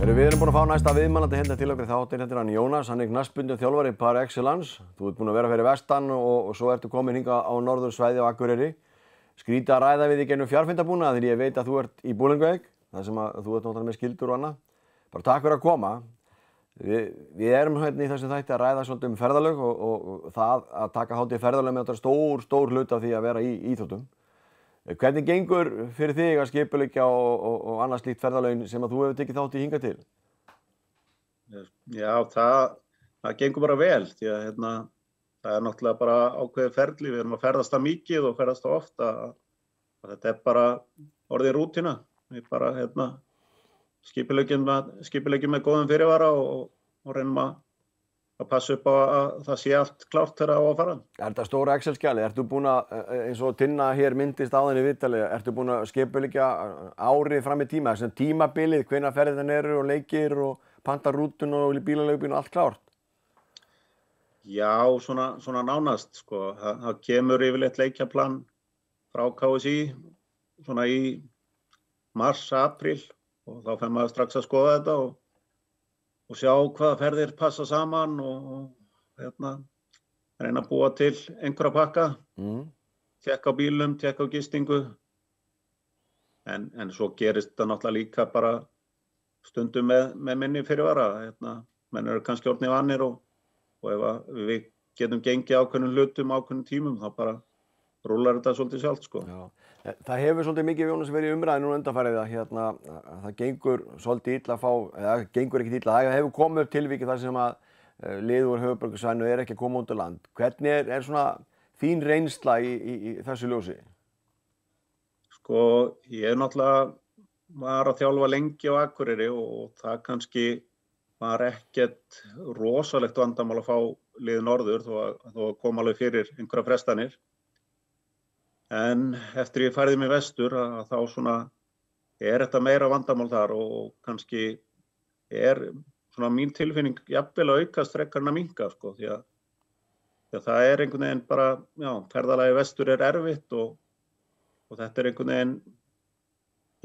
Við erum búin að fá næsta viðmælandi hérna til okkur þáttinn, þetta hann Jónas, hann knattspyrnu þjálfari par excellence. Þú ert búin að vera fyrir vestan og svo ertu komin hingað á norðursvæði á Akureyri. Skrítið að ræða við þig gennum fjarfundabúnað því ég veit að þú ert í Bolungarvík, þar sem að þú ert náttúrulega með skyldur og annað. Bara takk fyrir að koma. Við erum hérna í þessum þætti að ræða svolítið ferðalög og það að taka þátt í ferðalög með þetta stór hluti af því að vera í íþróttum. Hvernig gengur fyrir þig að skipuleggja og annað slíkt ferðalögin sem að þú hefur tekið þátt í hingað til? Já, það gengur bara vel því að það er náttúrulega bara ákveðið ferli. Við erum að ferðast það mikið og ferðast það ofta. Þetta er bara orðið rútína. Við bara skipuleggjum með góðum fyrirvara og reynum að passa upp á að það sé allt klárt þegar á að fara. Er þetta stóra Excel-skjali? Ertu búin að, eins og Tinna hér myndist áðan í viðtali, ertu búin að skipuleggja árið fram í tíma? Þessum tímabilið, hvenær ferðirnar eru og leikir og panta rútun og bílaleigubíl og allt klárt? Já, svona nánast, sko. Það kemur yfirleitt leikjaplan frá KSÍ svona í mars, apríl og þá fer maður strax að skoða þetta og sjá hvaða ferðir passa saman og reyna að búa til einhverja pakka, tékka á bílum, tékka á gistingu. En svo gerist það náttúrulega líka bara stundum með minni fyrirvara. Menn eru kannski orðnir vanir og ef við getum gengið ákveðnum hlutum, ákveðnum tímum, þá bara rúlar þetta svolítið sjálft, sko. Já. Það hefur svolítið mikið Jónas verið í umræðu núna undanfarið að það gengur svolítið illa að fá, eða gengur ekkert illa, það hefur komið upp tilviki þar sem að lið úr höfuðborgarsvæðinu er ekki að koma út á land. Hvernig er svona þín reynsla í þessu ljósi? Sko, ég náttúrulega var að þjálfa lengi á Akureyri og það kannski var ekkert rosalegt vandamál að fá lið norður þó að koma alveg fyrir einhverja frestanir. En eftir ég færði mig vestur að þá svona þetta meira vandamál þar og kannski svona mín tilfinning jafnvel að aukast frekar en að minnka, sko, því að það er einhvern veginn bara, já, ferðalagi vestur er erfitt og þetta einhvern veginn,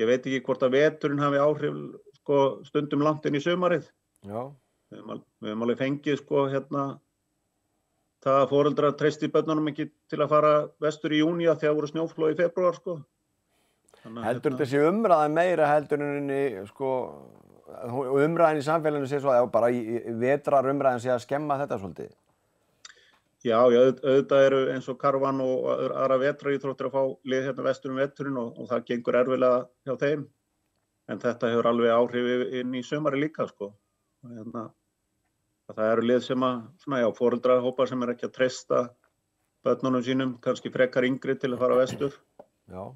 ég veit ekki hvort að veturinn hafi áhrif, sko, stundum langt inn í sumarið. Já. Við höfum alveg fengið, sko, það að foreldrar treysti börnunum ekki til að fara vestur í júní þegar voru snjóflóð í febrúar, sko. Heldur þessi umræða meira heldur en sko, umræðan í samfélaginu sé svo að bara í vetrar umræðan sé að skemma þetta svolítið? Já, auðvitað eru eins og karvan og aðra vetraríþróttir að fá lið vestur veturinn og það gengur erfiðlega hjá þeim. En þetta hefur alveg áhrif inn í sumari líka, sko. Það eru lið sem foreldrahópar sem ekki að treysta börnunum sínum, kannski frekar yngri til að fara vestur. Já.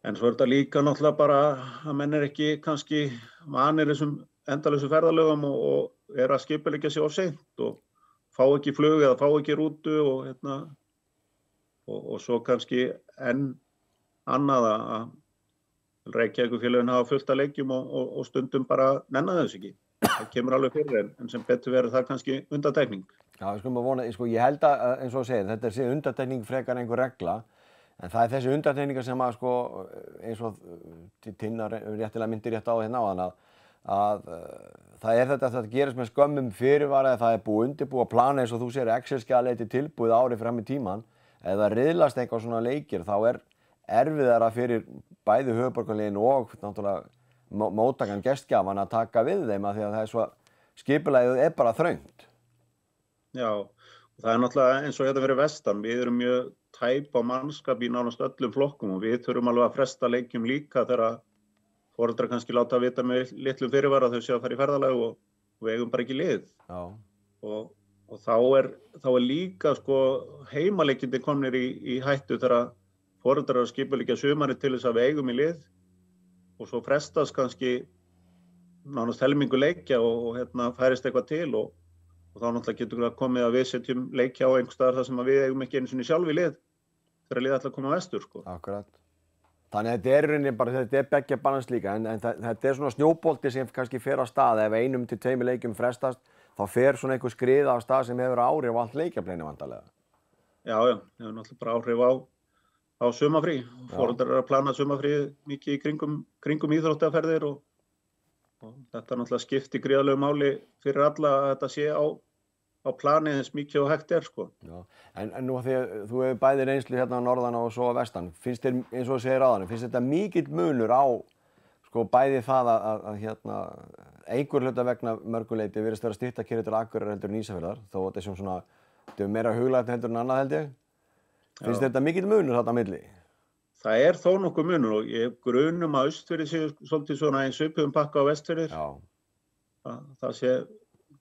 En svo þetta líka náttúrulega bara að menn ekki kannski vanir þessum endalausu ferðalögum og að skipuleggja sig of seint og fá ekki flug eða fá ekki rútu og svo kannski enn annað að Reykjavíkurfélögin hafa fullt af leikjum og stundum bara nenna þess ekki. Það kemur alveg fyrir en sem betur verður það kannski undantekning. Já, við skulum að vona, sko, ég held að, eins og segir, þetta sé undantekning frekar en einhver regla, en það er þessi undantekningar sem að, sko, eins og Tinna réttilega myndir rétt á hérna áðan að það er þetta að þetta gerist með skömmum fyrirvara, það er búið undirbúið að plana eins og þú segir Excel-skjali tilbúið árið fram í tímann, ef það riðlast eitthvað svona leikir, þá er erfiðara fyrir bæði höfuðborgarliðin og náttúrulega móttakan gestgjafan að taka við þeim að því að það er svo skipulagið er bara þröngt. Já, það er náttúrulega eins og þetta fyrir vestan. Við erum mjög tæp á mannskap í nánast öllum flokkum og við þurfum alveg að fresta leikjum líka þegar foreldrar kannski láta að vita með litlum fyrirvara þau séu að fara í ferðalag og við eigum bara ekki lið. Já. Og þá er líka, sko, heimaleikindi komnir í hættu þegar foreldrar að skipuleggja sumarið til þess að við eigum í lið. Og svo frestast kannski nánast helmingu leikja og færist eitthvað til og þá náttúrulega getur það komið að við setjum leikja á einhvers staðar þar sem við eigum ekki einu sinni sjálf í lið þegar lið ætla að koma vestur, sko. Akkurat. Þannig að þetta er beggja balans líka en þetta er svona snjóbolti sem kannski fer á stað ef 1 til 2 leikjum frestast þá fer svona einhver skriða á stað sem hefur áhrif á allt leikjaplæni vantarlega. Já, hefur náttúrulega bara áhrif á sumarfrí. Foreldrar eru að plana sumarfrí mikið í kringum íþróttaferðir og og þetta náttúrulega skiptir gríðarlegu máli fyrir alla að þetta sé á plani eins mikið og hægt sko. Já. En nú þegar þú hefur bæði reynslu hérna á norðan og svo á vestan, finnst þér, eins og þú segir áðan, finnst þetta mikill munur á sko bæði það að hérna einhver hluta vegna mörguleiti virðist vera stytta kyrrið til Akureyrar heldur en Ísafjarðar, þó þetta er svona, þetta er meira huglægt heldur en annað held ég. Finnst þetta mikill munur þarna á milli? Það er þó nokkuð munur og ég grunum að Austfirðir séu svolítið svona eins svipuðum pakka á Vestfirðir. Það sé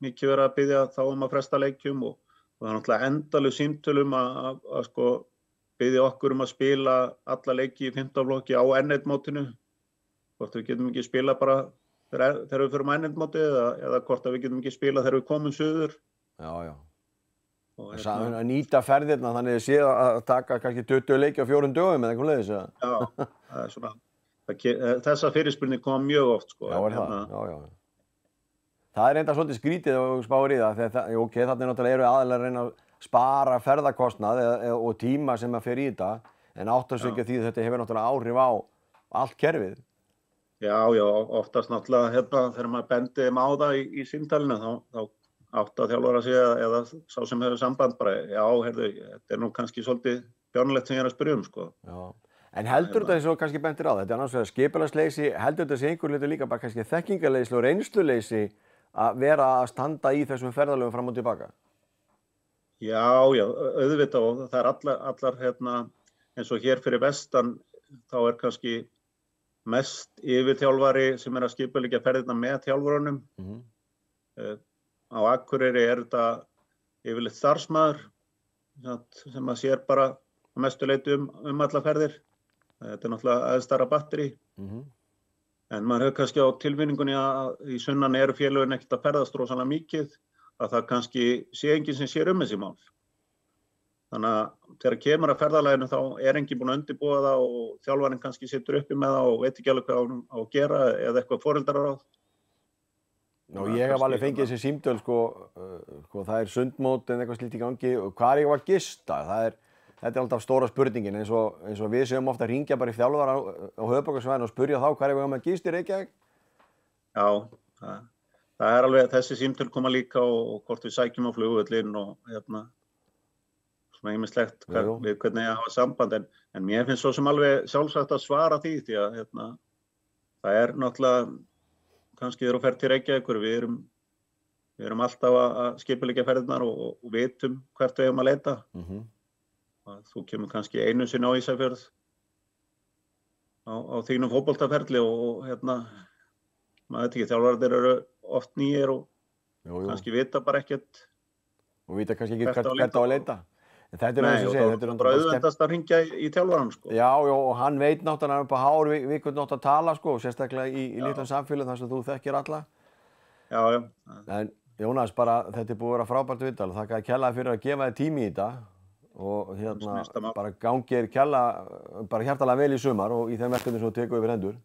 mikið verið að biðja þá að fresta leikjum og það er náttúrulega endalaus símtölum að sko biðja okkur að spila alla leiki í 15 flokki á N1-mótinu. Hvort við getum ekki spila bara þegar við förum á N1-mótið eða hvort við getum ekki spila þegar við komum suður. Já. Að nýta ferðirna þannig að sé að taka kannski 20 leiki á 4 dögum eða eitthvað leiðis. Já, það er svona, þessa fyrirspurning kom mjög oft sko. Já, já. Það er enda svolítið skrítið og spáir í það, þegar ok, þarna náttúrulega eru aðalega að reyna að spara ferðakostnað og tíma sem að fer í þetta, en áttast sig ekki því að þetta hefur náttúrulega áhrif á allt kerfið. Já, oftast náttúrulega þegar maður bendir á það í símtalinu þá átt að þjálfara sig eða sá sem hefur samband bara, já, heyrðu, þetta er nú kannski svolítið bjánulegt sem ég er að spyrja sko. Já, en heldur þetta eins og kannski bentir á þetta, annars vegar skipulagsleysi, heldur þetta sé einhver hluti líka bara kannski þekkingarleysi og reynsluleysi að vera að standa í þessum ferðalögum fram og tilbaka? Já, auðvitað og það er allar eins og hér fyrir vestan, þá er kannski mest yfirþjálfari sem er að skipuleggja ferðirna með þjálfurunum. Á Akureyri er þetta yfirleitt starfsmaður sem að sér bara að mestu leyti alla ferðir. Þetta er náttúrulega aðstæðara batteri. En maður hefur kannski á tilfinningunni að í sunnan eru félögin ekkert að ferðast rosalega mikið, að það kannski sé enginn sem sér þessi mál. Þannig að þegar kemur að ferðalaginu þá er enginn búinn að undirbúa það og þjálfarinn kannski situr uppi með það og veit ekki alveg hvað á að gera eða eitthvað foreldraráð. Ég hef alveg fengið þessi símtöl sko, það er sundmót en eitthvað slíkt í gangi og hvar ég var að gista, þetta er alltaf stóra spurningin eins og við séum ofta að ringja bara í þjálfara á höfuðborgarsvæðinu og spurja þá hvar ég var að gista í Reykjavík. Já, það er alveg þessi símtöl koma líka og hvort við sækjum á flugvöllinn og svona ýmislegt við hvernig ég hafa samband en mér finnst svo sem alveg sjálfsagt að svara því að það er náttúrulega kannski þegar þú ferð til Reykjavíkur, við erum alltaf að skipuleggja ferðirnar og vitum hvert við eigum að leita. Þú kemur kannski einu sinni á Ísafjörð á þínum fótboltaferli og maður veit ekki, þjálfararnir eru oft nýir og kannski vita bara ekkert. Og vita kannski ekki hvert á að leita. Þetta er bara auðvendast að hringja í þjálfarann sko. Já, og hann veit náttúrulega upp á hár við hvernig nátt að tala sko, sérstaklega í litlum samfélögum þar sem þú þekkir alla. Já. En Jónas, bara þetta er búið að vera frábært viðtal og þakka kærlega fyrir að gefa þér tími í þetta og bara gangi þér kærlega bara hjartalega vel í sumar og í þeim verkefnum sem þú tekur yfir hendur.